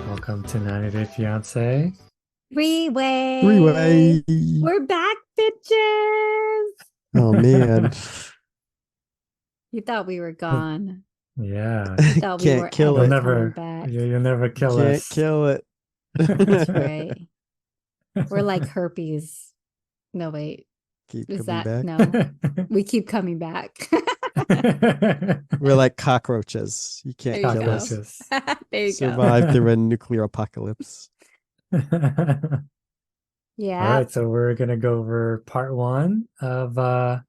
Welcome to 90 Day Fiance. Freeway. Three-way. We're back, bitches. Oh man. You thought we were gone. Yeah, You thought we Can't were kill you'll ever it. coming never, back. you'll never kill Can't us. kill it. That's right. We're like herpes. No, wait. Keep Is coming that back. no? We keep coming back. We're like cockroaches. You There can't you kill go. us. Cockroaches. There you go. Survive through a nuclear apocalypse. All Yeah. right, so we're gonna go over part one of the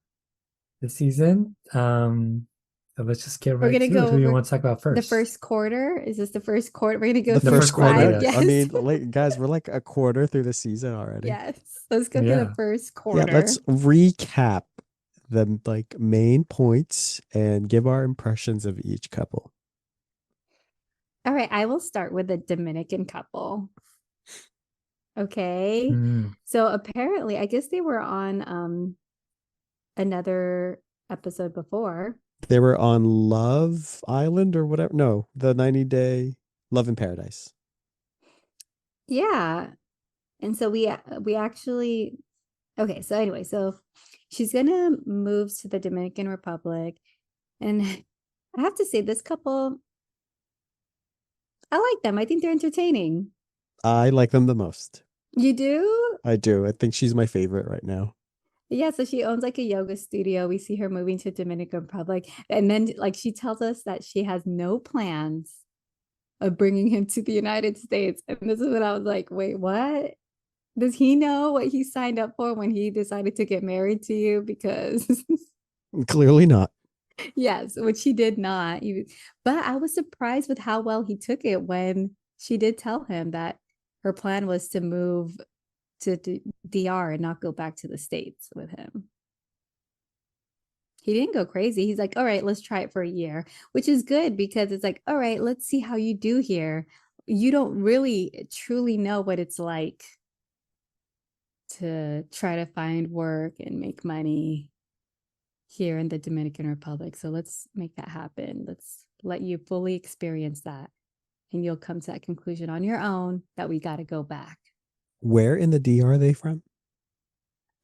season. So let's just get We're right gonna to it. go Who do you over want to talk about the first? first quarter. Is this the first quarter? We're gonna go The The through first first quarter, quarter. five. yes. I Yes. mean, like guys, we're like a quarter through the season already. Yes. Let's go through the Yeah. first Yeah, let's quarter. recap the like main points and give our impressions of each couple. All right, I will start with the Dominican couple. Okay. Mm. So apparently, I guess they were on another episode before. They were on Love Island or whatever. No, the 90-day Love in Paradise. Yeah. And so we actually okay, so anyway, so she's gonna move to the Dominican Republic. And I have to say, this couple, I like them. I think they're entertaining. I like them the most. You do? I do. I think she's my favorite right now. Yeah, so she owns like a yoga studio. We see her moving to Dominican Republic. And then like she tells us that she has no plans of bringing him to the United States. And this is when I was like, wait, what? Does he know what he signed up for when he decided to get married to you? Because Clearly not. yes, which he did not. But I was surprised with how well he took it when she did tell him that her plan was to move to DR and not go back to the States with him. He didn't go crazy. He's like, all right, let's try it for a year, which is good because it's like, all right, let's see how you do here. You don't really truly know what it's like to try to find work and make money here in the Dominican Republic. So let's make that happen. Let's let you fully experience that. And you'll come to that conclusion on your own that we got to go back. Where in the D are they from?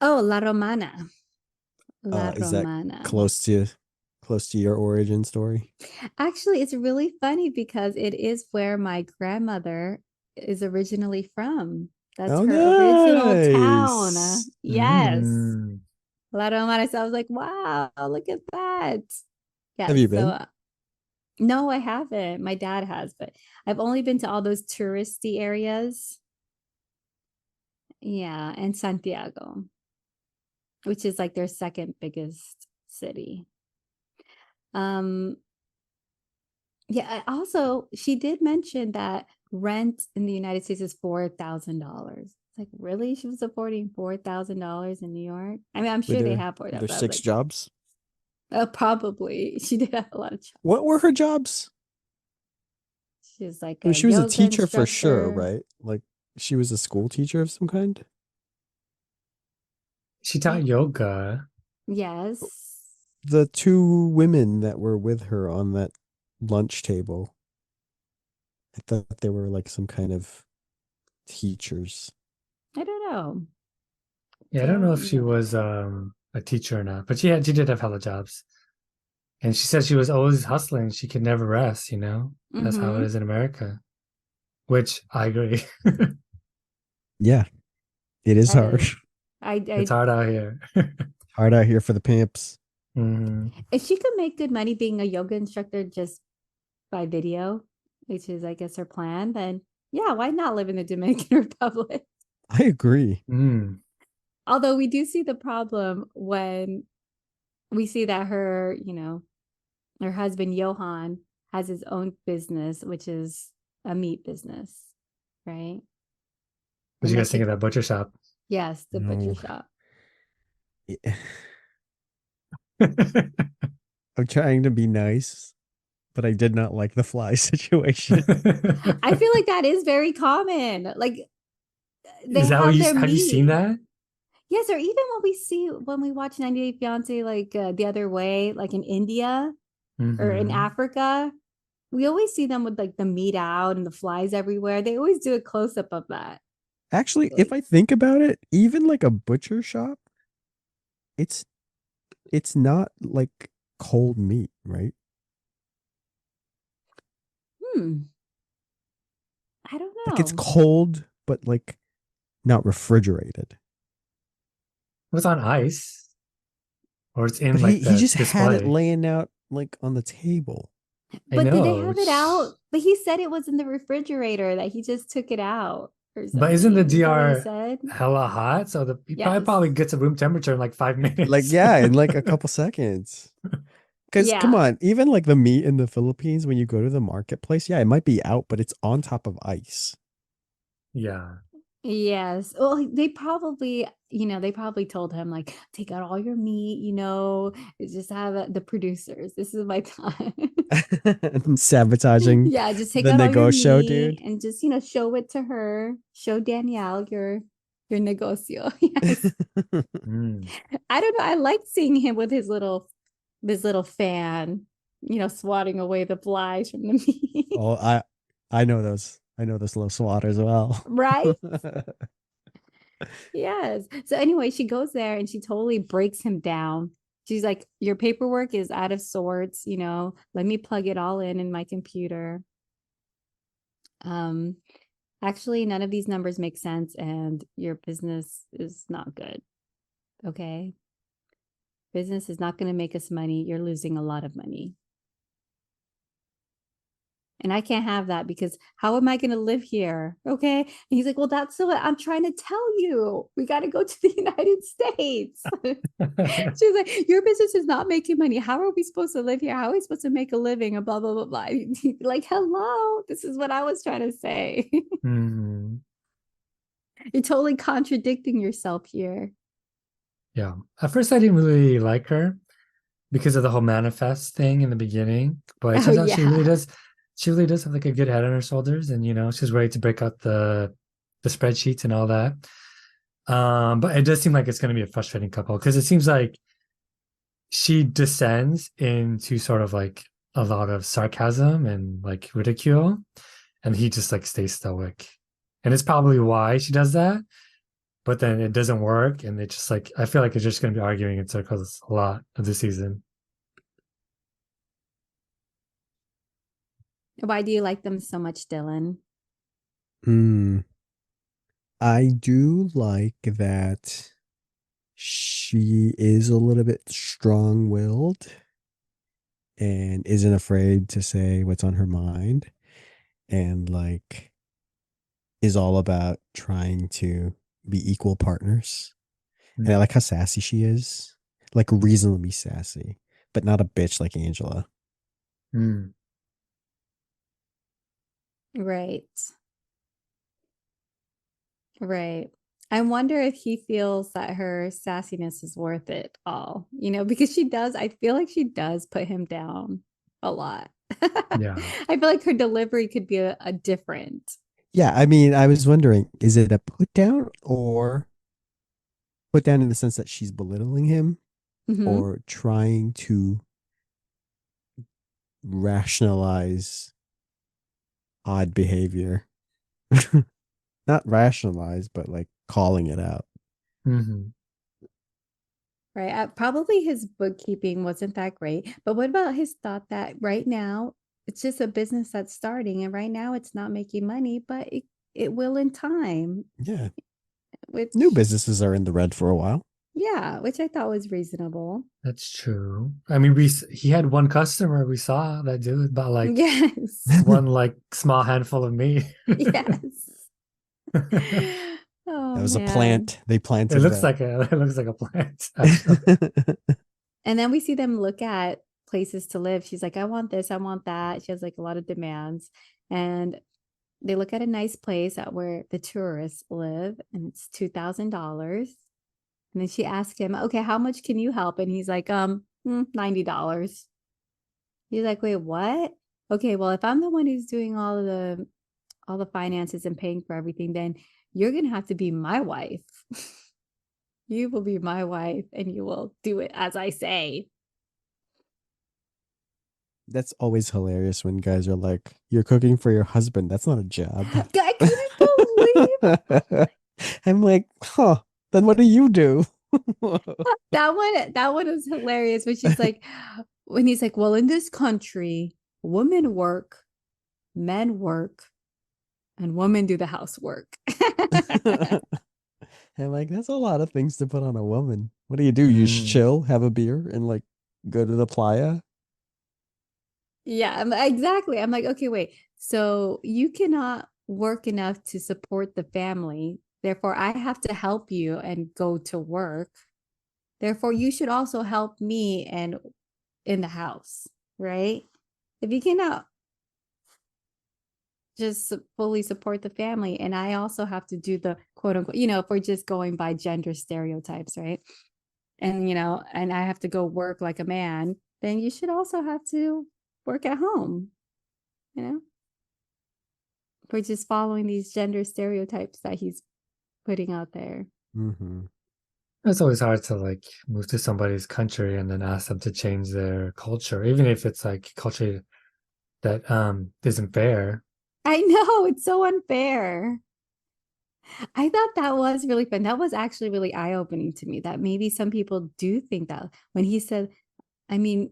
Oh, La Romana. La Is that Romana. close to your origin story? Actually, it's really funny because it is where my grandmother is originally from. That's Oh, her original town. nice. Yes. Mm. La Romana. So I was like, wow, look at that. Have Yes. you So been? no, I haven't. My dad has, but I've only been to all those touristy areas. Yeah, and Santiago, which is like their second biggest city. Um, yeah, also she did mention that rent in the United States is $4,000. It's like, really? She was affording $4,000 in New York? I mean, I'm Were sure they there have for were that, there but I was six like, jobs? probably. She did have a lot of jobs. What were her jobs? She was like I mean, a she was a yoga teacher for sure, instructor. right? Like she was a school teacher of some kind. She taught yoga. Yes. The two women that were with her on that lunch table, I thought they were like some kind of teachers. I don't know. Yeah, I don't know if Don't she know. was a teacher or not, but she did have hella jobs. And she said she was always hustling. She could never rest, you know? That's how it Mm-hmm. is in America, which I agree. Yeah, it is That hard. is. It's I hard out here. Hard out here for the pimps. Hmm. if she could make good money being a yoga instructor just by video, which is I guess her plan, then yeah, why not live in the Dominican Republic? I agree. Mm. Although we do see the problem when we see that her husband Johan has his own business, which is a meat business, right? What And you that's guys think the of that butcher shop? yes, the butcher No. shop. I'm trying to be nice, but I did not like the fly situation. I feel like that is very common. Like they Is that what have you their have you seen meat. that? Yes, or even what we see when we watch 90 Day Fiance, like the other way, like in India or in Mhm. Africa, we always see them with like the meat out and the flies everywhere. They always do a close up of that. Actually, if Like, I think about it, even like a butcher shop, it's it's not like cold meat, right? hmm, I don't Like it's know. cold, but like not refrigerated. It was on ice, or it's in But like he the just had it display. laying out like on the table. I But did they know, have it out? But he said it was in the refrigerator, that he just took it out or but isn't the something. Is that what he DR said? hella hot? So the he Yes. probably gets a room temperature in like 5 minutes. Like yeah, in like a couple seconds. Because come Yeah. on, even like the meat in the Philippines, when you go to the marketplace, yeah, it might be out, but it's on top of ice. Yeah. Yes. Well, they probably, they probably told him like, take out all your meat, just have the producers. This is my time. Sabotaging Yeah, just take the out all your negotiation, meat dude. and just, show it to her. Show Danielle your negocio. Yes. Mm. I don't know. I like seeing him with his little fan, swatting away the flies from the meat. Oh, I know those. I know this little SWAT as well. Right? Yes. So anyway, she goes there and she totally breaks him down. She's like, your paperwork is out of sorts, let me plug it all in my computer. Um, actually, none of these numbers make sense and your business is not good. Okay. Business is not going to make us money. You're losing a lot of money. And I can't have that because how am I going to live here? Okay. And he's like, well, that's what I'm trying to tell you. We got to go to the United States. She's like, your business is not making money. How are we supposed to live here? How are we supposed to make a living? And blah, blah, blah, blah. Like, hello. This is what I was trying to say. Mhm. You're totally contradicting yourself here. Yeah. At first, I didn't really like her because of the whole manifest thing in the beginning, but it Oh, turns out she really yeah. does. She really does have like a good head on her shoulders, and she's ready to break out the spreadsheets and all that. But it does seem like it's going to be a frustrating couple because it seems like she descends into sort of like a lot of sarcasm and like ridicule, and he just like stays stoic. And it's probably why she does that, but then it doesn't work, and it's just like I feel like it's just going to be arguing in circles a lot of the season. Why do you like them so much, Dylan? Mm, I do like that she is a little bit strong-willed and isn't afraid to say what's on her mind and like is all about trying to be equal partners. And I Mm. like how sassy she is, like reasonably sassy, but not a bitch like Angela. Mm. Right. Right. I wonder if he feels that her sassiness is worth it all, because I feel like she does put him down a lot. Yeah. I feel like her delivery could be a different. Yeah, I mean, I was wondering, is it a put down or put down in the sense that she's belittling him Mhm. or trying to rationalize odd behavior? Not rationalize, but like calling it out. Hmm. Right. Probably his bookkeeping wasn't that great. But what about his thought that right now it's just a business that's starting and right now it's not making money, but it will in time, Yeah. New which, businesses are in the red for a while. yeah, which I thought was reasonable. That's true. I mean, he had one customer we saw that dude bought like Yes. one like small handful of meat. Yes. It Oh That was a man. plant. They planted looks that. like a plant, actually. And then we see them look at places to live. She's like, I want this, I want that. She has like a lot of demands. And they look at a nice place at where the tourists live, and it's $2,000. And then she asked him, okay, how much can you help? And he's like, $90. He's like, wait, what? Okay, well, if I'm the one who's doing all the finances and paying for everything, then you're gonna have to be my wife. You will be my wife and you will do it as I say. That's always hilarious when guys are like, "You're cooking for your husband. That's not a job." I couldn't believe I'm like, huh, then what do you do? that one. That one was hilarious when she's like, when he's like, well, in this country, women work, men work, and women do the housework. I'm like, that's a lot of things to put on a woman. What do? You just Mm. chill, have a beer, and like go to the playa? Yeah, exactly. I'm like, okay, wait. So you cannot work enough to support the family. Therefore, I have to help you and go to work. Therefore, you should also help me and in the house, right? If you cannot just fully support the family, and I also have to do the quote unquote, if we're just going by gender stereotypes, right? And and I have to go work like a man, then you should also have to work at home, you know? We're just following these gender stereotypes that he's putting out there. Mm-hmm. It's always hard to like move to somebody's country and then ask them to change their culture, even if it's like culture that isn't fair. I know, it's so unfair. I thought that was really fun. That was actually really eye-opening to me, that maybe some people do think that when he said, I mean,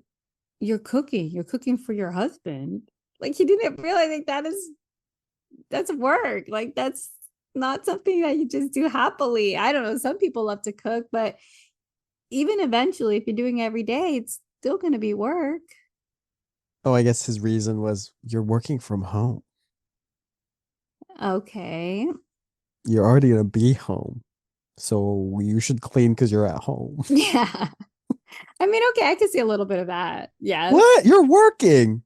you're cooking for your husband. Like he didn't realize like that's work. Like that's not something that you just do happily. I don't know. Some people love to cook, but even eventually, if you're doing it every day, it's still going to be work. Oh, I guess his reason was you're working from home. Okay. You're already gonna be home, so you should clean because you're at home. Yeah. I mean, okay, I can see a little bit of that. Yes. What? You're working.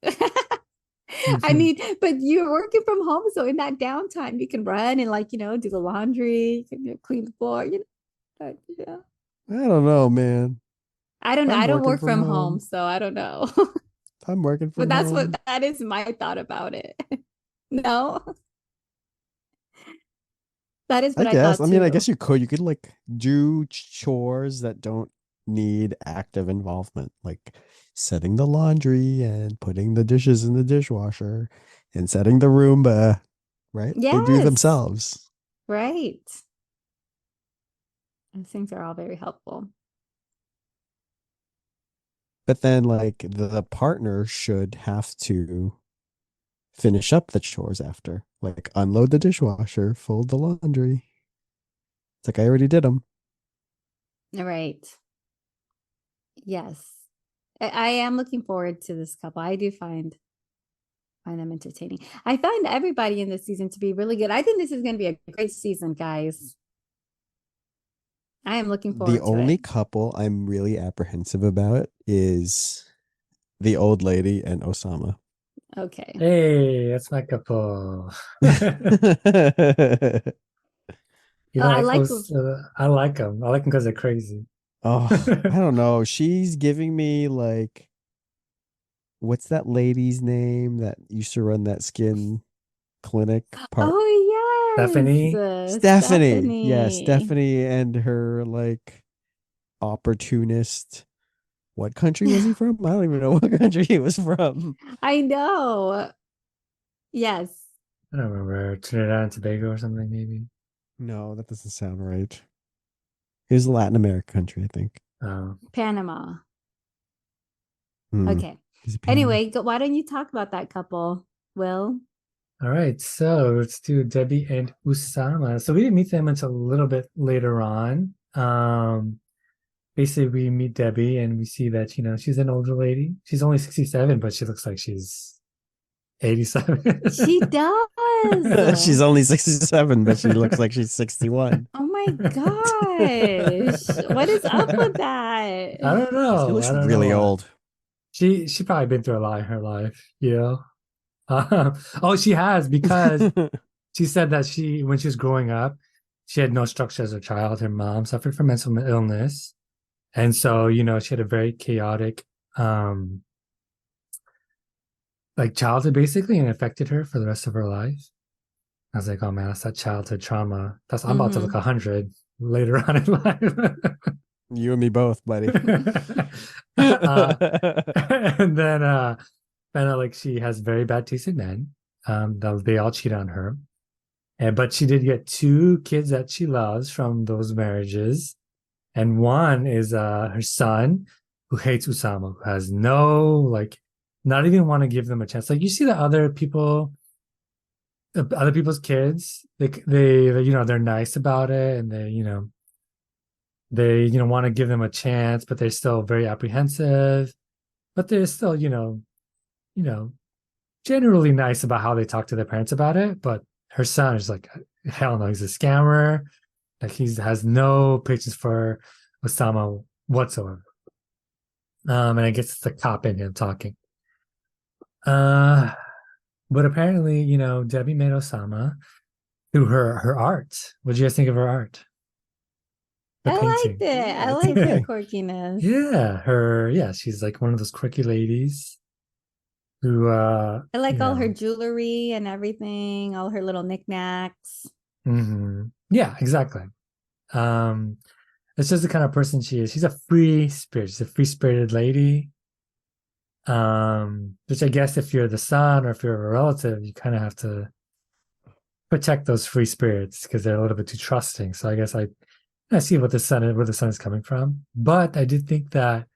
I mean, but you're working from home, so in that downtime, you can run and like, do the laundry, you can clean the floor, yeah. I don't know, man. I don't If know. I'm I don't working work from from home, home, so I don't know. if I'm working But from home. that is my thought about it. No, that is I what I guess. thought I mean, I guess too. you could. You could like do chores that don't need active involvement, like setting the laundry and putting the dishes in the dishwasher and setting the Roomba, right? They do Yes, themselves. right. Those things are all very helpful. But then, like, the partner should have to finish up the chores after, like unload the dishwasher, fold the laundry. It's like I already did them. Right. Yes. I am looking forward to this couple. I do find them entertaining. I find everybody in this season to be really good. I think this is going to be a great season, guys. I am looking The forward to it. only couple I'm really apprehensive about is the old lady and Osama. Okay. Hey, that's my couple. You I like like those? I like them. I like them because they're crazy. Oh, I don't know. She's giving me like, what's that lady's name that used to run that skin clinic part? Oh yes, Stephanie. Stephanie. Yeah, Stephanie. Stephanie and her like opportunist. What country was he from? I don't even know what country he was from. I know. Yes. I don't remember, Trinidad and Tobago or something, maybe. No, that doesn't sound right. He was a Latin American country, I think. Oh, Panama. Hmm. Okay. Is it Panama? Anyway, why don't you talk about that couple, Will? all right. So let's do Debbie and Usama. So we didn't meet them until a little bit later on. Basically, we meet Debbie and we see that she's an older lady. She's only 67, but she looks like she's 87. She does. She's only 67, but she looks like she's 61. Oh my gosh. What is up with that? I don't She know. looks I don't know really why. old. She probably been through a lot in her life. Oh, she has, because she said that when she was growing up, she had no structure as a child. Her mom suffered from mental illness. And so, she had a very chaotic, like childhood basically, and it affected her for the rest of her life. I was like, oh man, that's that childhood trauma. I'm about to look Mm-hmm. 100. later on in life. You and me both, buddy. And then found out like she has very bad taste in men. They all cheat on her. But she did get 2 kids that she loves from those marriages. And one is her son who hates Usama, who has no like not even want to give them a chance. Like you see that other people's kids, they they're nice about it and they want to give them a chance, but they're still very apprehensive. But they're still, you know, generally nice about how they talk to their parents about it. But her son is like, hell no, he's a scammer. Like he has no patience for Osama whatsoever. And I guess it's the cop in him talking. But apparently, Debbie made Osama through her art. What do you guys think of her art? The I painting. liked it. Yeah, I it's like her okay. quirkiness. Yeah, she's like one of those quirky ladies who I like all her jewelry and everything, all her little knickknacks. Yeah, exactly. It's just the kind of person she is. She's a free spirit. She's a free-spirited lady. Which I guess if you're the son or if you're a relative, you kind of have to protect those free spirits because they're a little bit too trusting. So I guess I see where the son is coming from. But I did think that,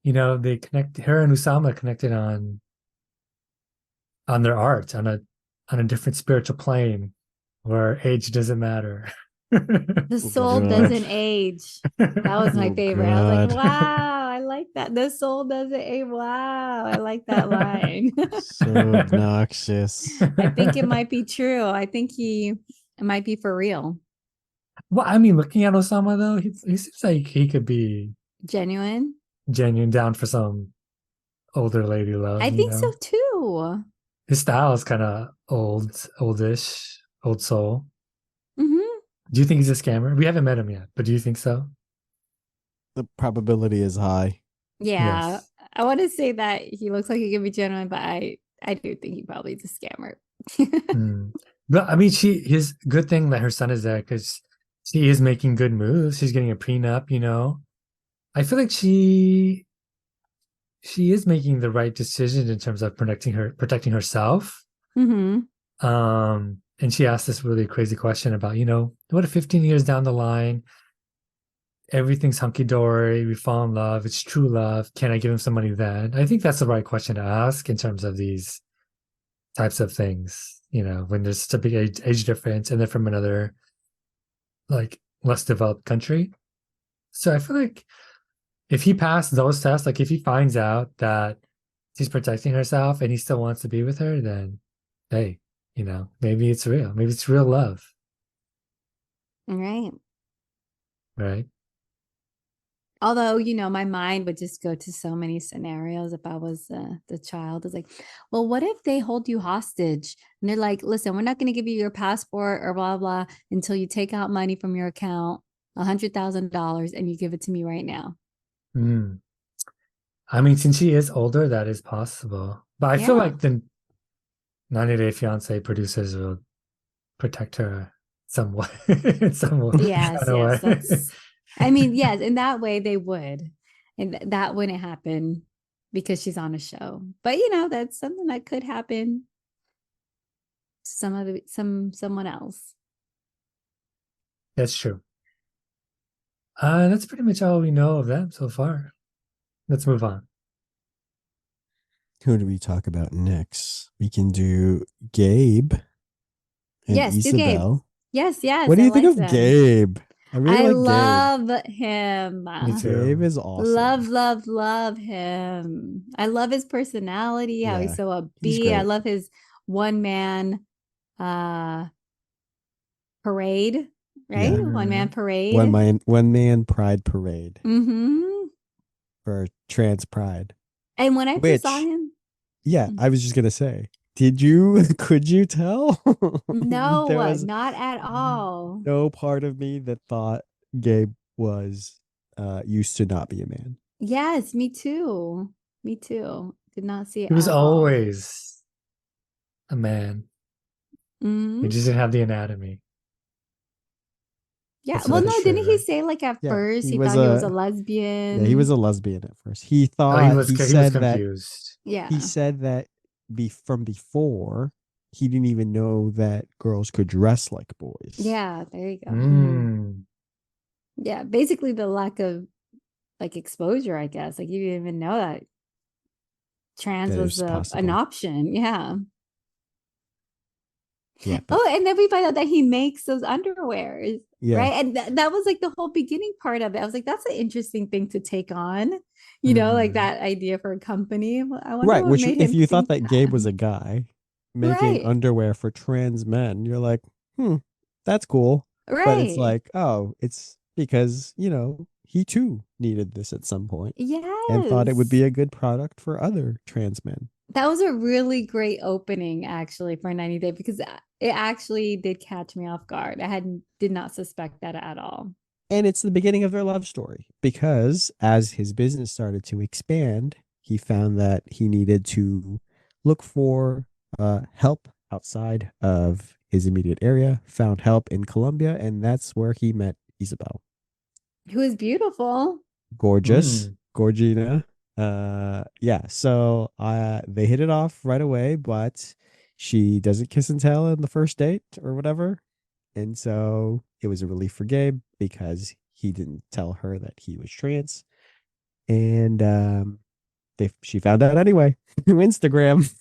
they connect her and Usama connected on their art on a different spiritual plane where age doesn't matter. The soul God. doesn't age. That was my Oh, favorite. I was like, God. wow, I like that. The soul doesn't age. Wow, I like that line. So obnoxious. I think it might be true. I think it might be for real. Well, I mean, looking at Osama though, he seems like he could be Genuine. genuine down for some older lady love, I think so too. His style is kind of oldish, old soul. Hmm. Do you think he's a scammer? We haven't met him yet, but do you think so? The probability is high. Yeah. Yes. I want to say that he looks like he can be genuine, but I do think he probably is a scammer. Mm. But I mean, his good thing that her son is there because she is making good moves. She's getting a prenup. I feel like she is making the right decision in terms of protecting herself. Hmm. And she asked this really crazy question about, what if 15 years down the line, everything's hunky dory, we fall in love, it's true love. Can I give him some money then? I think that's the right question to ask in terms of these types of things, when there's such a big age difference and they're from another like less developed country. So I feel like if he passed those tests, like if he finds out that she's protecting herself and he still wants to be with her, then hey, maybe it's real. Maybe it's real love, All right. right? Although, my mind would just go to so many scenarios if I was the child. It's like, well, what if they hold you hostage and they're like, listen, we're not going to give you your passport or blah, blah, until you take out money from your account, $100,000, and you give it to me right now. Mm. I mean, since she is older, that is possible. But I feel Yeah. like the 90 Day Fiance producers will protect her somewhat in some way. Yes, kind of way. yes. I mean, yes, in that way they would. And that wouldn't happen because she's on a show. But that's something that could happen to someone else. That's true. That's pretty much all we know of them so far. Let's move on. Who do we talk about next? We can do Gabe and Yes, do Gabe. Isabel. Yes, yes. What do I you think like of them. Gabe? I really I like love him. Me Gabe. too. Gabe is awesome. Love him. I love his personality, how he's Yeah, so he's upbeat. I great. love his one man parade, right? Yeah. One man parade. One man pride parade Mm-hmm. for trans pride. And when I first saw Which, him, yeah, I was just gonna say, could you tell? no, There was not at all. no part of me that thought Gabe was used to not be a man. Yes, me too. Me too. Did not see it He was at all. always a man. Mhm. He just didn't have the anatomy. Yeah. That's Well, what no, That's didn't he true. say like at yeah, first he he was thought he was a a yeah, he was lesbian? a lesbian at first. He Oh, thought he was confused. he Yeah. said that from before he didn't even know that girls could dress like boys. Yeah, there you go. Mm. Yeah, basically the lack of like exposure, I guess. Like you didn't even know that trans That it was was an possible. option. Yeah. Yeah, but Oh, and then we find out that he makes those underwears, yeah. right? And that was like the whole beginning part of it. I was like, that's an interesting thing to take on, like Hmm. that idea for a company. Well, I wonder Right, what which made if him you thought think that that. Gabe was a guy making Right. underwear for trans men, you're like, that's cool. But it's Right. like, oh, it's because, he too needed this at some point and thought it would Yes. be a good product for other trans men. That was a really great opening actually for 90 Day because it actually did catch me off guard. Did not suspect that at all. And it's the beginning of their love story because as his business started to expand, he found that he needed to look for help outside of his immediate area, found help in Colombia, and that's where he met Isabel. Who is beautiful. Gorgeous, Mm. Gorgina. Yeah, so they hit it off right away, but she doesn't kiss and tell in the first date or whatever. And so it was a relief for Gabe because he didn't tell her that he was trans. And she found out anyway through Instagram.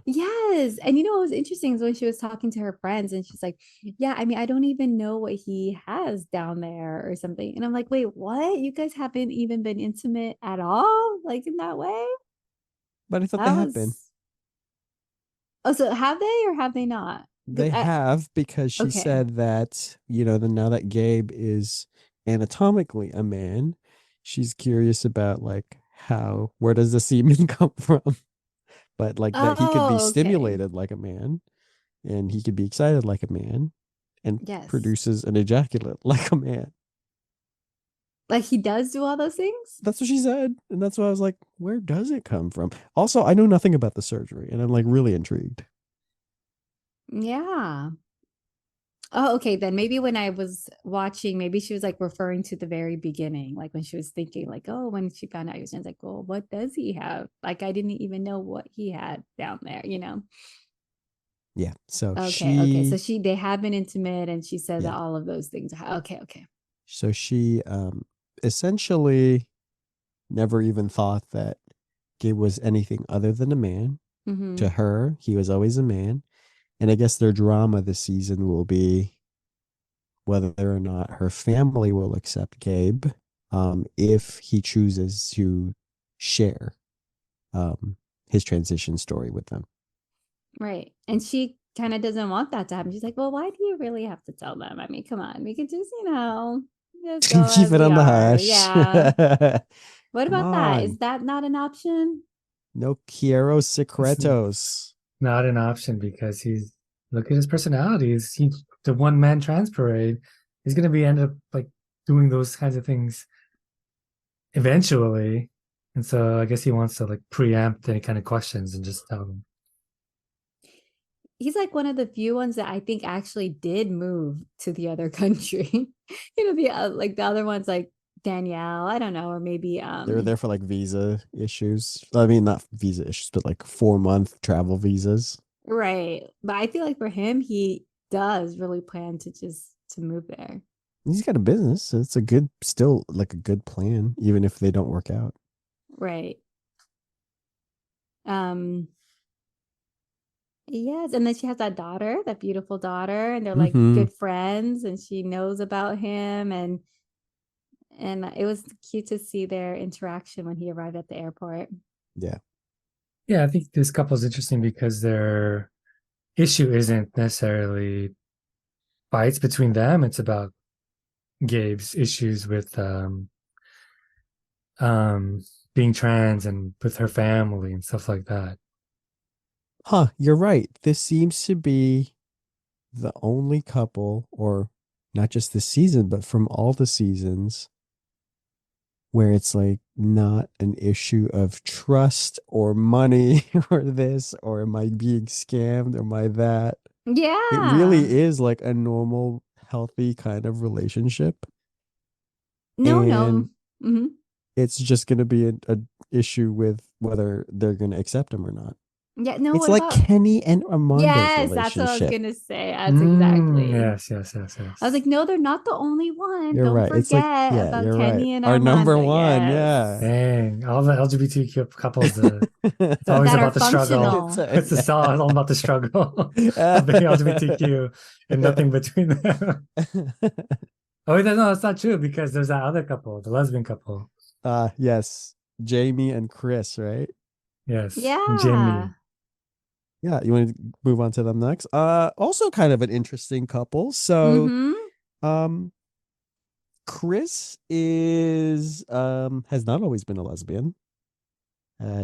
Yes. And you know what was interesting is when she was talking to her friends and she's like, yeah, I mean, I don't even know what he has down there or something. And I'm like, wait, what? You guys haven't even been intimate at all? Like in that way? But I thought they That had been. was, oh, so have they or have they not? They have because she Okay. said that, now that Gabe is anatomically a man, she's curious about like where does the semen come from? But like that he could be Oh, okay. stimulated like a man and he could be excited like a man and Yes. produces an ejaculate like a man. Like he does do all those things? That's what she said. And that's why I was like, where does it come from? Also, I know nothing about the surgery and I'm like really intrigued. Yeah. Oh, okay. Then maybe when I was watching, maybe she was like referring to the very beginning, like when she was thinking, like, oh, when she found out he was trans, like, well, what does he have? Like, I didn't even know what he had down there. Yeah. So Okay, okay. So she, they have been intimate, and she said that yeah. all of those things. Okay, okay. So she essentially never even thought that Gabe was anything other than a man. Mm-hmm. To her, he was always a man. And I guess their drama this season will be whether or not her family will accept Gabe if he chooses to share um, his transition story with them. Right. And she kind of doesn't want that to happen. She's like, well, why do you really have to tell them? I mean, come on, we could just go Keep as it we on the are. hush. Yeah. What Come about that? Is on. that not an option? No quiero It's secretos. not an option because look at his personality. He's the one man trans parade. He's gonna be end up like doing those kinds of things eventually. And so I guess he wants to like preempt any kind of questions and just tell them. He's like one of the few ones that I think actually did move to the other country. The other ones like Danielle, I don't know, or maybe They were there for like visa issues. I mean, not visa issues, but like 4-month travel visas. right. But I feel like for him, he does really plan to move there. He's got a business. So it's still like a good plan, even if they don't work out. Right. Um, yes, and then she has that daughter, that beautiful daughter, and they're like Mm-hmm. good friends, and she knows about him, and it was cute to see their interaction when he arrived at the airport. Yeah. Yeah, I think this couple is interesting because their issue isn't necessarily fights between them. It's about Gabe's issues with being trans and with her family and stuff like that. Huh, you're right. This seems to be the only couple, or not just this season, but from all the seasons, where it's like not an issue of trust or money or this, or am I being scammed? Or am I that? It Yeah. really is like a normal, healthy kind of relationship, No, and no. Hmm. it's just going to be a issue with whether they're going to accept him or not. Yeah, no, It's what like about Kenny and Armando's yes, that's what I was relationship. gonna say. That's exactly. Yes, yes, yes, I was yes. like, no, they're not the only one. You're Don't right. It's like, forget yeah, about you're right. Kenny and Our number Armando. one, Yes. yeah. Dang, all the LGBTQ couples, it's always That are about the struggle. functional. It's Yeah. all about the struggle of being LGBTQ and nothing between them. Oh, wait, no, that's not true because there's that other couple, the lesbian couple. Yes. Jamie and Chris, right? Yes, Yeah. Jamie. Yeah, you want to move on to them next? Also kind of an interesting couple. So, Mm-hmm. um, Chris is has not always been a lesbian.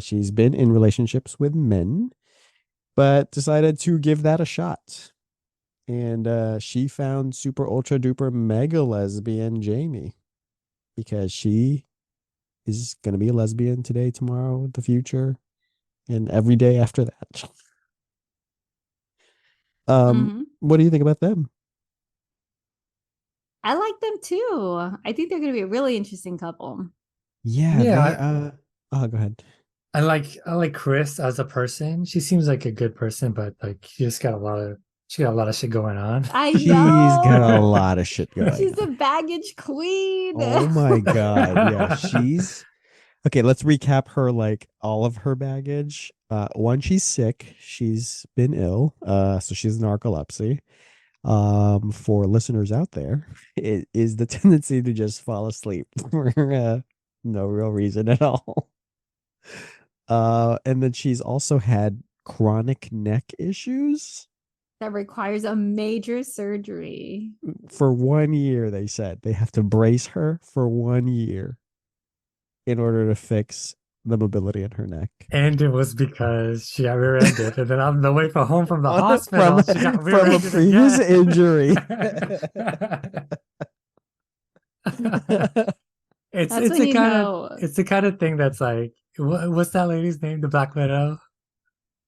She's been in relationships with men, but decided to give that a shot. And she found super ultra duper mega lesbian Jamie because she is going to be a lesbian today, tomorrow, the future, and every day after that. Mm-hmm. What do you think about them? I like them too. I think they're gonna be a really interesting couple. Yeah, they Yeah, oh, go ahead. I like Chris as a person. She seems like a good person, but like she got a lot of shit going on. I She's got a know. lot of shit going She's a on. baggage queen. Oh my god. Yeah, she's okay, let's recap her like all of her baggage. One, she's sick. She's been ill. So she's narcolepsy. For listeners out there, it is the tendency to just fall asleep for no real reason at all. And then she's also had chronic neck issues That requires a major surgery. for 1 year. They said they have to brace her for 1 year in order to fix the mobility in her neck. And it was because she got rear-ended, and then on the way home from the from hospital, she got from a rear-ended previous again. injury. That's when you know. It's the kind of thing that's like, what's that lady's name? The Black Widow.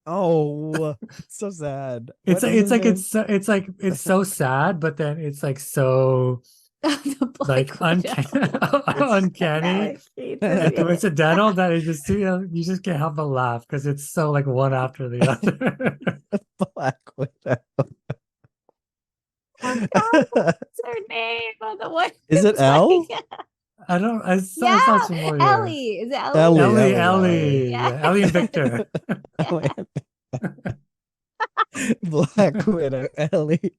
Oh, so sad. What is her name? It's so sad, but then it's like so The like Black Widow. uncanny and Yeah. coincidental that it just you just can't help but laugh because it's so like one after the other. Black Widow. Oh God, what's her name? Oh, the one Is it who's Elle? like, It's not yeah, familiar. Ellie. Is it Ellie? Ellie, Yeah. yeah, Ellie and Victor. Black Widow, Ellie.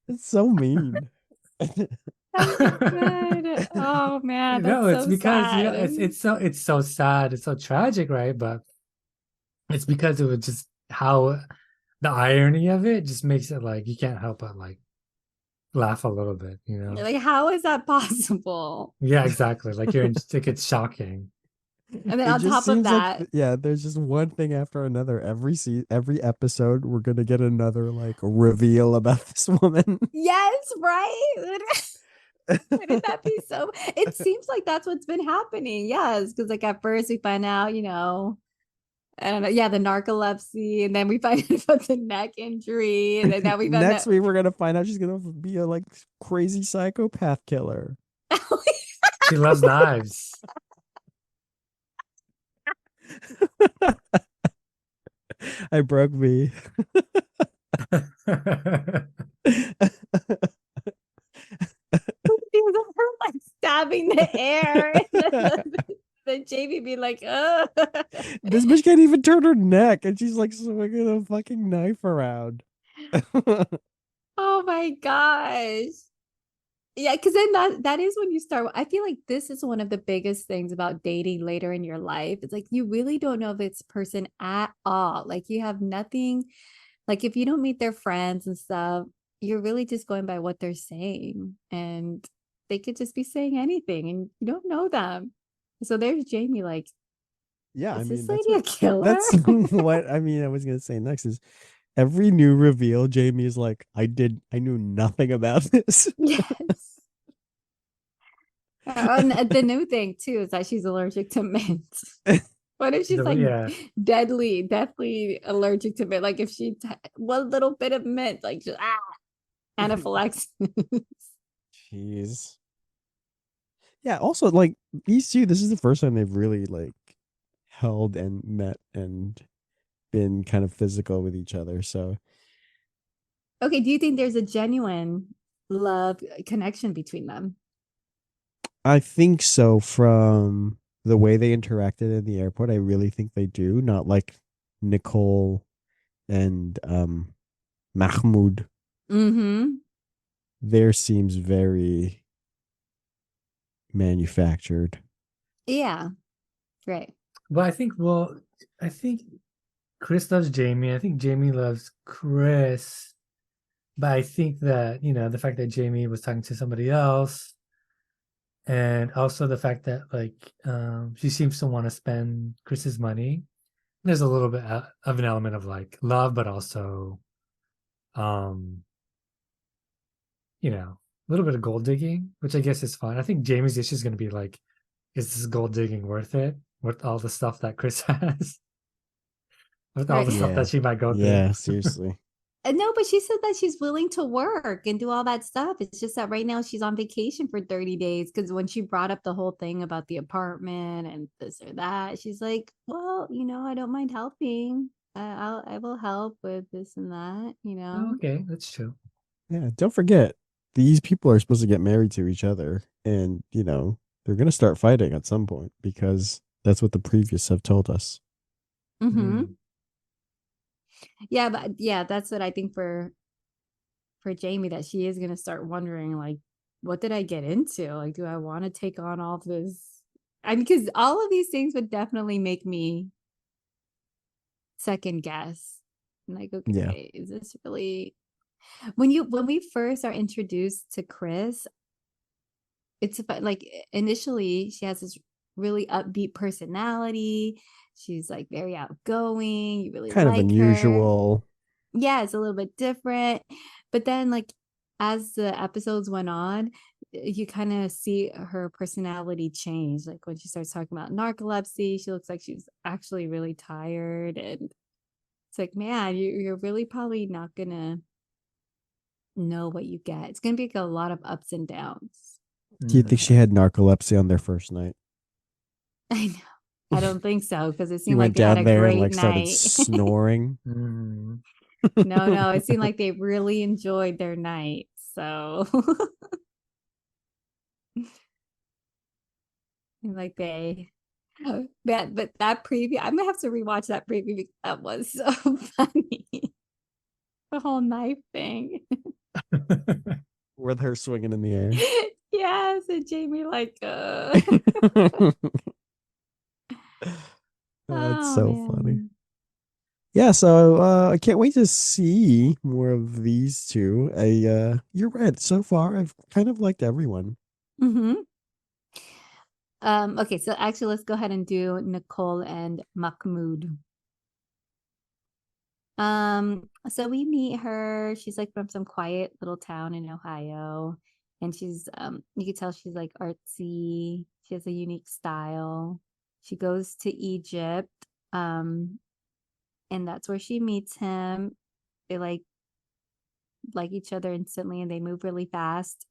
It's so mean. That's good. Oh man, No, that's it's so because sad. it's so sad, it's so tragic, right? But it's because it was just how the irony of it just makes it like you can't help but like laugh a little bit, you know? Like, how is that possible? Yeah, exactly. Like like it's shocking. And then It on just top of seems like that, yeah, there's just one thing after another. Every episode, we're gonna get another like reveal about this woman. yes, right? Wouldn't that be so? It seems like that's what's been happening. Yes, because like at first we find out, I don't know, yeah, the narcolepsy, and then we find out about the neck injury, and then now we found Next out. week, we're gonna find out she's gonna be a like crazy psychopath killer. She loves knives. I broke me. Because of her like stabbing the air. Then Jamie be like, oh. This bitch can't even turn her neck, and she's like swinging a fucking knife around. Oh my gosh. Yeah, because then that is when you start. I feel like this is one of the biggest things about dating later in your life. It's like you really don't know this person at all. Like you have nothing, like if you don't meet their friends and stuff, you're really just going by what they're saying. And they could just be saying anything and you don't know them. So there's Jamie, like, Yeah, I is mean this lady a killer? that's what I mean. I was gonna say next is every new reveal. Jamie is like, I knew nothing about this. Yes. And the new thing too is that she's allergic to mint. What if she's like Yeah. deathly allergic to mint? Like if she one little bit of mint, like just Anaphylaxis. Jeez. Yeah, also like these two, this is the first time they've really like held and met and been kind of physical with each other. So Okay, do you think there's a genuine love connection between them? I think so from the way they interacted in the airport. I really think they do, not like Nicole and Mahmoud. Mm-hmm. There seems very manufactured. Yeah, right. Well, I think Chris loves Jamie. I think Jamie loves Chris. But I think that, the fact that Jamie was talking to somebody else, and also the fact that she seems to want to spend Chris's money. There's a little bit of an element of like love, but also um, a little bit of gold digging, which I guess is fun. I think Jamie's issue is gonna be like, is this gold digging worth it? With all the stuff that Chris has, with all Right. the stuff Yeah. that she might go through. Yeah, seriously. No, but she said that she's willing to work and do all that stuff. It's just that right now she's on vacation for 30 days because when she brought up the whole thing about the apartment and this or that, she's like, well, I don't mind helping. I will help with this and that, Oh, okay, that's true. Yeah, don't forget, these people are supposed to get married to each other, and they're gonna start fighting at some point because that's what the previous have told us. Mm-hmm. Mm. Yeah, but yeah, that's what I think for Jamie, that she is gonna start wondering, like, what did I get into? Like, do I want to take on all this? Because all of these things would definitely make me second guess. Like, Yeah, okay, is this really when we first are introduced to Chris, it's about like initially she has this really upbeat personality. She's like very outgoing. You really kind of like her. unusual. Yeah, it's a little bit different. But then, like, as the episodes went on, you kind of see her personality change. Like, when she starts talking about narcolepsy, she looks like she's actually really tired. And it's like, man, you're really probably not going to know what you get. It's going to be like a lot of ups and downs. Do you think she Mhm. had narcolepsy on their first night? I know. I don't think so because it You seemed like went they had down a there and great like started night. snoring. Mhm. No, it seemed like they really enjoyed their night. So, like but that preview, I'm gonna have to rewatch that preview because that was so funny. The whole knife thing. With her swinging in the air. Yes, and Jamie That's oh so funny. man. Yeah, so I can't wait to see more of these two. You're right. So far, I've kind of liked everyone. Mm-hmm. Okay, so actually let's go ahead and do Nicole and Mahmoud. So we meet her. She's like from some quiet little town in Ohio. And she's you can tell she's like artsy. She has a unique style. She goes to Egypt. Um, and that's where she meets him. They like each other instantly and they move really fast.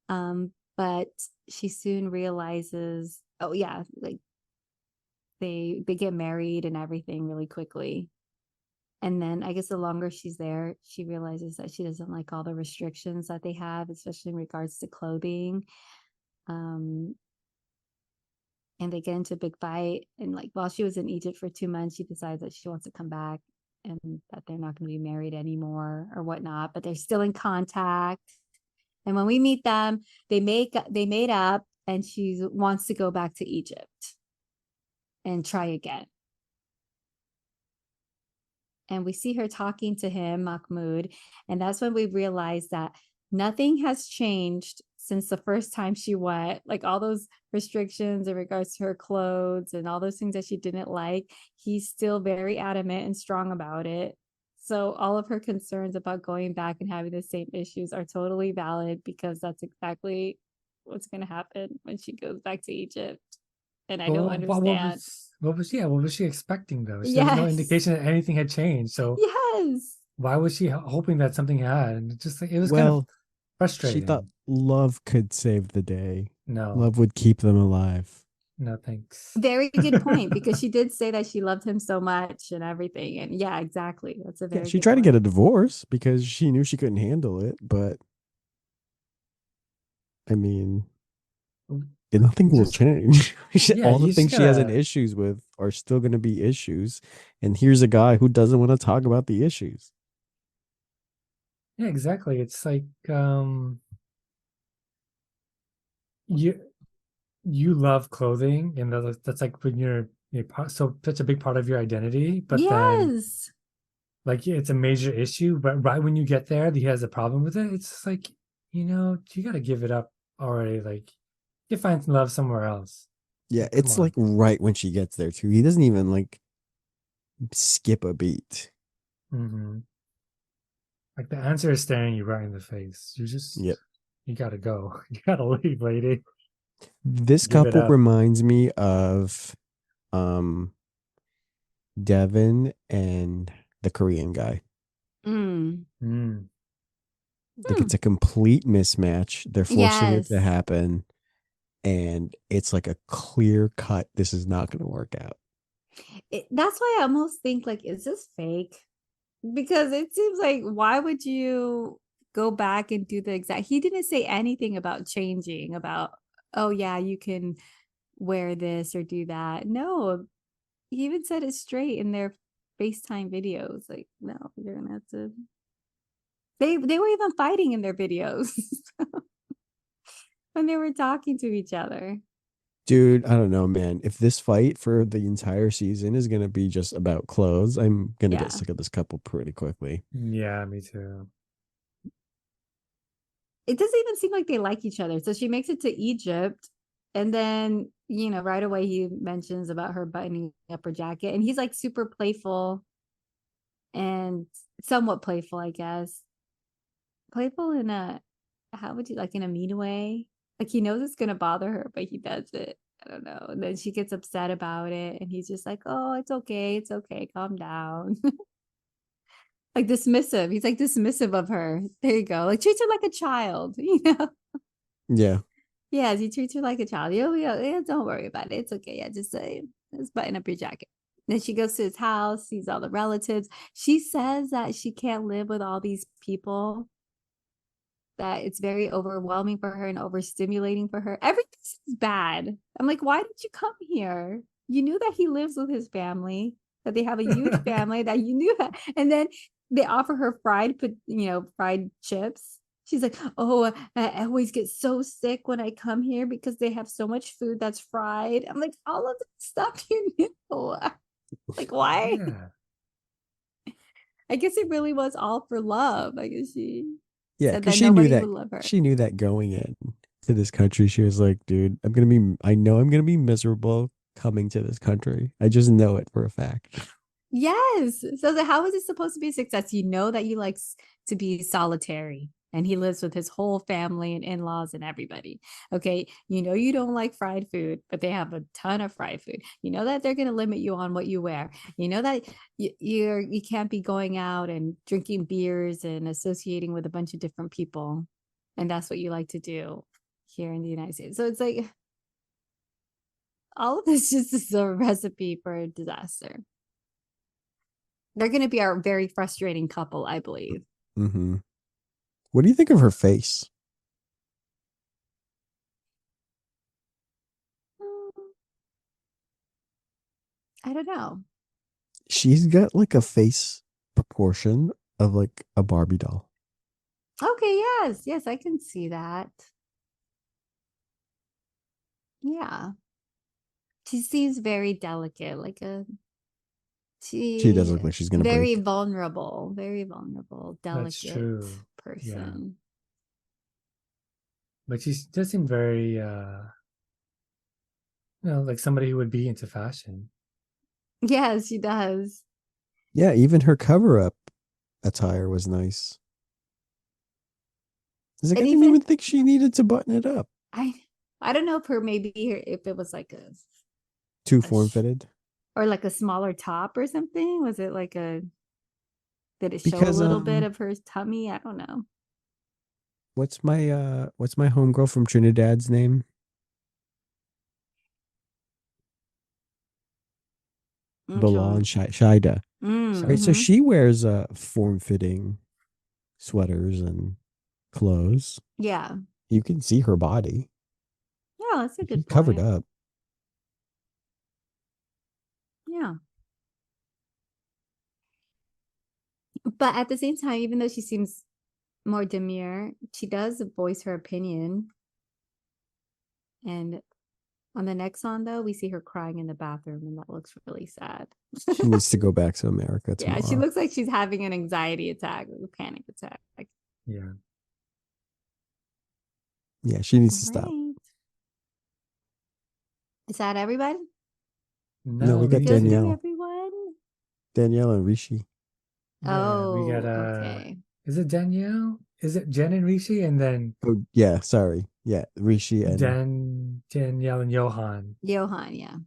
But she soon realizes, oh yeah, like they get married and everything really quickly. And then I guess the longer she's there, she realizes that she doesn't like all the restrictions that they have, especially in regards to clothing. Um, and they get into a big fight. And like while she was in Egypt for 2 months, she decides that she wants to come back and that they're not going to be married anymore or whatnot, but they're still in contact. And when we meet them, they made up and she wants to go back to Egypt and try again. And we see her talking to him, Mahmoud. And that's when we realize that nothing has changed since the first time she went. Like all those restrictions in regards to her clothes and all those things that she didn't like, he's still very adamant and strong about it. So all of her concerns about going back and having the same issues are totally valid because that's exactly what's going to happen when she goes back to Egypt. And I But don't understand. what was she expecting though? There's no Yes. indication that anything had changed. So Yes. why was she hoping that something had? And it was kind of Well, she thought frustrating. love could save the day. No, Love would keep them alive. no, thanks. Very good point, because she did say that she loved him so much and everything. And yeah, exactly. That's a Yeah, very she good tried to get a point. divorce because she knew she couldn't handle it, but I mean, nothing You will just, change. yeah, All the you just things she has an gotta, issues with are still going to be issues. And here's a guy who doesn't want to talk about the issues. yeah, exactly. It's like, you you love clothing, and that's like when you're so such a big part of your identity, but then Yes. like it's a major issue, but right when you get there, he has a problem with it. It's just like, you got to give it up already. Like, you find love somewhere else. Yeah, Like, come it's on. like right when she gets there too. He doesn't even like skip a beat. Hmm. Like, the answer is staring you right in the face. Yep. You gotta go. You gotta leave, lady. This Give it couple up. reminds me of um Devin and the Korean guy. Mm. Mm. Like Hmm. it's a complete mismatch. They're forcing it to Yes. happen, and it's like a clear cut. This is not going to work out. That's why I almost think, like, is this fake? Because it seems like, why would you go back and do the exact, he didn't say anything about changing, about, oh yeah, you can wear this or do that. No, he even said it straight in their FaceTime videos. Like, no, you're gonna have to. They were even fighting in their videos when they were talking to each other. Dude, I don't know, man. If this fight for the entire season is going to be just about clothes, I'm going to get Yeah. sick of this couple pretty quickly. Yeah, me too. It doesn't even seem like they like each other. So she makes it to Egypt, and then, right away he mentions about her buttoning up her jacket, and he's like super playful and somewhat playful, I guess. Playful in a, how would you, like, in a mean way? Like, he knows it's gonna bother her, but he does it. I don't know. And then she gets upset about it, and he's just like, "Oh, it's okay, calm down." Like, dismissive. He's like dismissive of her. There you go. Like, treats her like a child, you know? Yeah. Yes, he treats her like a child. Yeah, don't worry about it. It's okay. Yeah, just button up your jacket. Then she goes to his house, sees all the relatives. She says that she can't live with all these people, that it's very overwhelming for her and overstimulating for her. Everything is bad. I'm like, why did you come here? You knew that he lives with his family, that they have a huge family, that you knew that. And then they offer her fried chips. She's like, oh, I always get so sick when I come here because they have so much food that's fried. I'm like, all of the stuff you knew. Like, why? Yeah. I guess it really was all for love. I guess she Yeah, said because that nobody would love her. she knew that going in to this country, she was like, dude, I know I'm gonna be miserable coming to this country. I just know it for a fact. Yes. So how is it supposed to be a success? You know that he likes to be solitary, and he lives with his whole family and in-laws and everybody. Okay. You know you don't like fried food, but they have a ton of fried food. You know that they're going to limit you on what you wear. You know that you can't be going out and drinking beers and associating with a bunch of different people. And that's what you like to do here in the United States. So it's like, all of this just is a recipe for a disaster. They're going to be our very frustrating couple, I believe. Hmm. What do you think of her face? Mm, I don't know. She's got like a face proportion of like a Barbie doll. Okay, yes, yes, I can see that. Yeah. She seems very delicate, She does she look like she's gonna break. very vulnerable, That's delicate true. Yeah. person. But she does seem very, like somebody who would be into fashion. Yes, she does. Yeah, even her cover up attire was nice. It's like I And didn't even even think she needed to button it up. I I don't know if her, maybe if it was like Too a form fitted. or like a smaller top or something. Was it like a Did it show a Because little bit of her tummy? I don't know. what's my homegirl from Trinidad's name? Bilal Shida. Right, so Mm-hmm. she wears form-fitting sweaters and clothes. Yeah. You can see her body. Yeah, that's a She's good covered point. up. Yeah. But at the same time, even though she seems more demure, she does voice her opinion. And on the next song, though, we see her crying in the bathroom, and that looks really sad. She needs to go back to America Yeah, she tomorrow. looks like she's having an anxiety attack, a panic attack. Yeah. Yeah, she needs All to stop. right. Is that everybody? No, No, we we got need Did we to. do Danielle. everyone? Danielle and Rishi. Yeah, we got Oh, okay. is it Danielle? Is it Jen and Rishi and then Oh yeah, sorry. Yeah, Rishi and Danielle and Johan. Johan, yeah.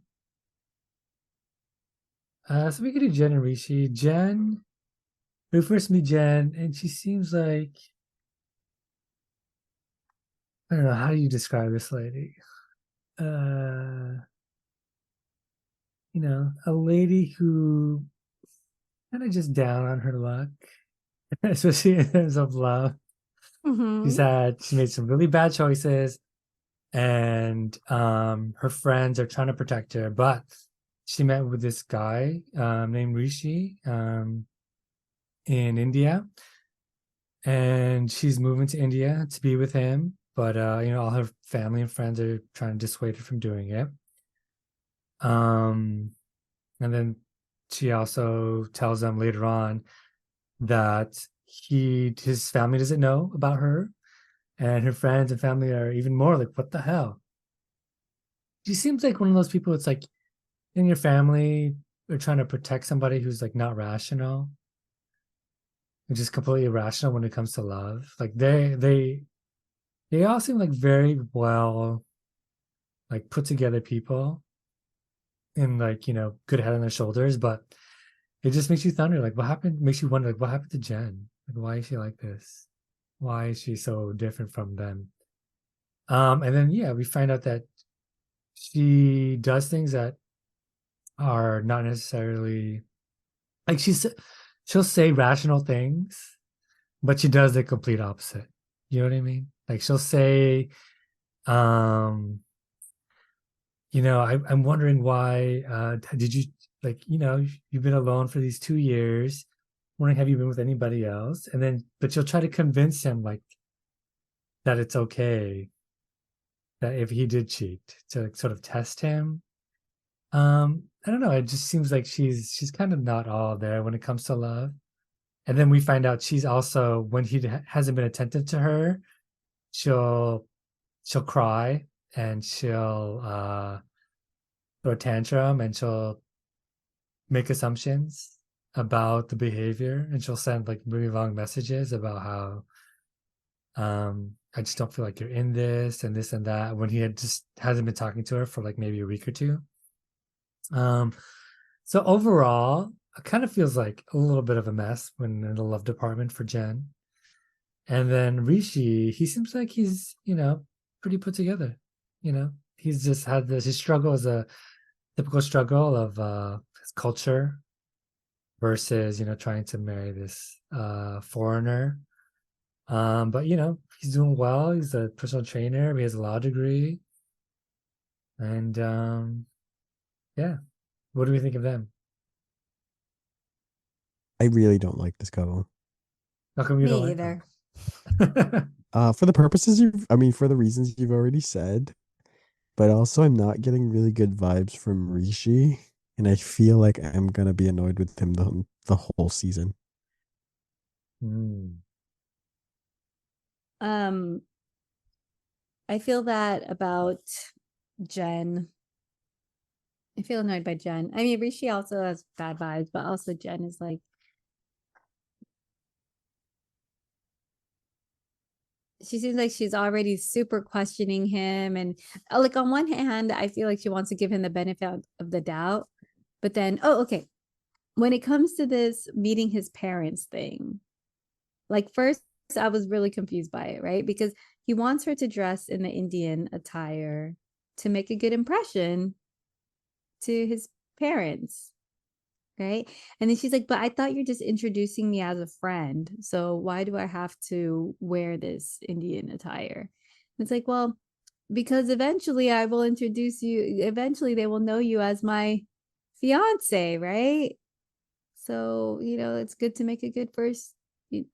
So we could do Jen and Rishi. Jen, we first meet Jen, and she seems like I don't know, how do you describe this lady? Uh, a lady who kind of just down on her luck, especially in terms of love. Mm-hmm. She made some really bad choices, and her friends are trying to protect her, but she met with this guy named Rishi in India, and she's moving to India to be with him, but all her family and friends are trying to dissuade her from doing it. Um, and then she also tells them later on that his family doesn't know about her, and her friends and family are even more like, what the hell? She seems like one of those people. It's like in your family, they're trying to protect somebody who's like not rational, which is completely irrational when it comes to love. Like they all seem like very well like put together people and like good head on their shoulders, but it just makes you thunder like what happened. Makes you wonder like what happened to Jen? Like why is she like this? Why is she so different from them? And then yeah, we find out that she does things that are not necessarily like she'll say rational things, but she does the complete opposite. You know what I mean? Like she'll say, um, I'm wondering why did you like, you've been alone for these 2 years. Wondering have you been with anybody else? And then but you'll try to convince him like that it's okay that if he did cheat to like, sort of test him. I don't know. It just seems like she's kind of not all there when it comes to love. And then we find out she's also when hasn't been attentive to her, she'll she'll cry and she'll throw a tantrum and she'll make assumptions about the behavior and she'll send like really long messages about how I just don't feel like you're in this and this and that when he had just hasn't been talking to her for like maybe a week or two. Um, so overall, it kind of feels like a little bit of a mess when in the love department for Jen. And then Rishi, he seems like he's, pretty put together. He's just had his struggle as a typical struggle of his culture versus, trying to marry this foreigner. But he's doing well. He's a personal trainer. He has a law degree. And yeah. What do we think of them? I really don't like this couple. How come you don't Me like them? either. For the for the reasons you've already said, but also I'm not getting really good vibes from Rishi, and I feel like I'm gonna be annoyed with him the whole season. Mm. Um, I feel that about Jen. I feel annoyed by Jen. I mean, Rishi also has bad vibes, but also Jen is like, she seems like she's already super questioning him. And like, on one hand, I feel like she wants to give him the benefit of the doubt. But then, oh, okay. when it comes to this meeting his parents thing, like first I was really confused by it, right? Because he wants her to dress in the Indian attire to make a good impression to his parents, right? And then she's like, but I thought you're just introducing me as a friend. So why do I have to wear this Indian attire? It's like, well, because eventually I will introduce you, eventually they will know you as my fiance, right? So, it's good to make a good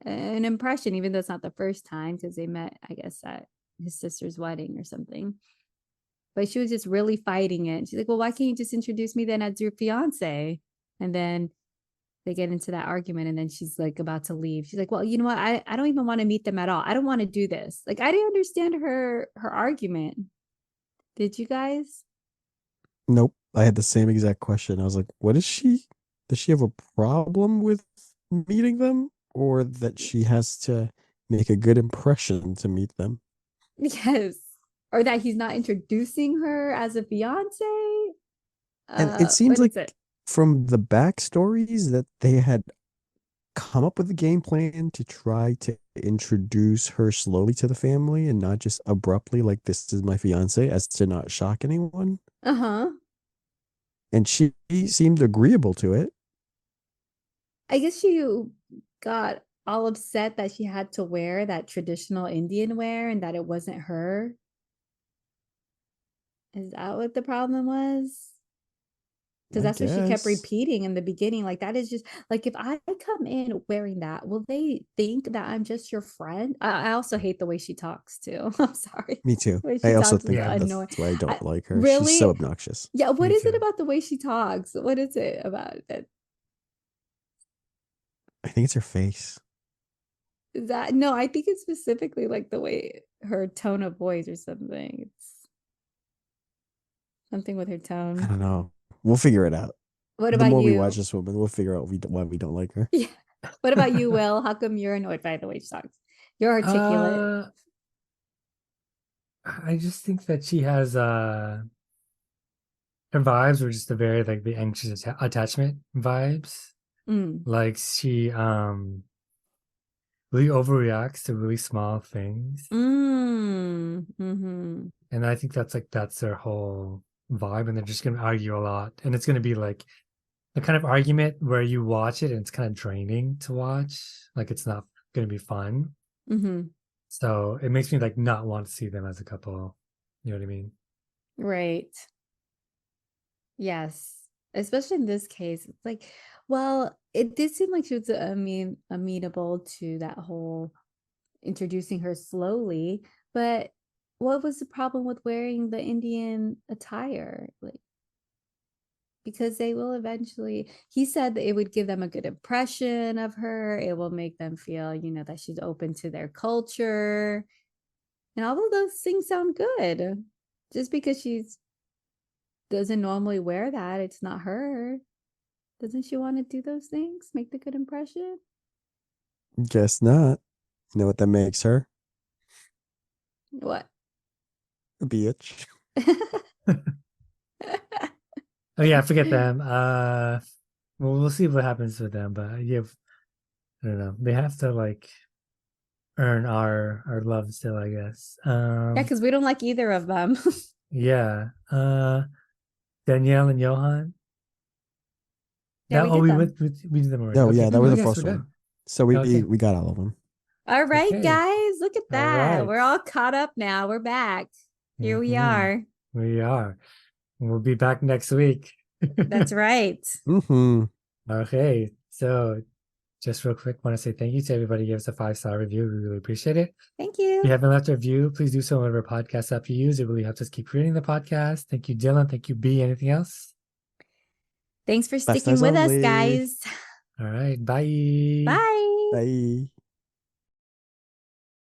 an impression, even though it's not the first time, because they met, I guess, at his sister's wedding or something. But she was just really fighting it. She's like, well, why can't you just introduce me then as your fiance? And then they get into that argument, and then she's like about to leave. She's like, well, you know what? I don't even want to meet them at all. I don't want to do this. Like, I didn't understand her argument. Did you guys? Nope. I had the same exact question. I was like, what is she? Does she have a problem with meeting them? Or that she has to make a good impression to meet them? Yes. Or that he's not introducing her as a fiance? And it seems What like is it? from the backstories that they had come up with a game plan to try to introduce her slowly to the family and not just abruptly, like, this is my fiance, as to not shock anyone. Uh-huh. And she seemed agreeable to it. I guess she got all upset that she had to wear that traditional Indian wear and that it wasn't her. Is that what the problem was? Because I that's what she kept guess. repeating in the beginning. Like, that is just like, if I come in wearing that, will they think that I'm just your friend? I also hate the way she talks too. I'm sorry. Me too. The way I she also talks is think Yeah. that's annoying. why I don't like her. She's so Really? obnoxious. Yeah. What Me is it too. about the way she talks? What is it about it? I think it's her face. Is that no? I think it's specifically like the way her tone of voice or something. It's something with her I tone. don't know. We'll figure it out. What The about more we watch you? this woman, we'll figure out why we don't like her. Yeah. What about you, Will? How come you're annoyed by the way she talks? You're articulate. I just think that she has her vibes were just the very like the anxious attachment vibes. Mm. Like she really overreacts to really small things. Mm-hmm. And I think that's their whole vibe, and they're just gonna argue a lot. And it's gonna be like the kind of argument where you watch it and it's kind of draining to watch. Like it's not gonna be fun. Mm-hmm. So it makes me like not want to see them as a couple. You know what I mean? Right. Yes. Especially in this case. It's like, well, it did seem like she was amenable to that whole introducing her slowly, but what was the problem with wearing the Indian attire? Like, because they will eventually, he said that it would give them a good impression of her. It will make them feel, that she's open to their culture. And all of those things sound good. Just because she's doesn't normally wear that, it's not her. Doesn't she want to do those things? Make the good impression? Guess not. You know what that makes her? What? A bitch. Oh yeah, forget them. Well, we'll see what happens with them, but yeah, I don't know. They have to like earn our love still, I guess. Yeah, because we don't like either of them. Yeah. Danielle and Johan. Yeah, That we oh did we them. went we did them already. Oh Okay. yeah, that was I the guess first we're one. done. So we Okay. we got all of them. All right, Okay. guys, look at All that. right. We're all caught up now. We're back. Here we Mhm. are. We are. We'll be back next week. That's right. Mm-hmm. Okay. So just real quick, want to say thank you to everybody who gave us a 5-star review. We really appreciate it. Thank If you you. haven't left a review, please do so on whatever podcast app you use. It really helps us keep creating the podcast. Thank you, Dylan. Thank you, B. Anything else? Thanks for Last sticking nights with us, only. guys. All right. Bye. Bye. Bye.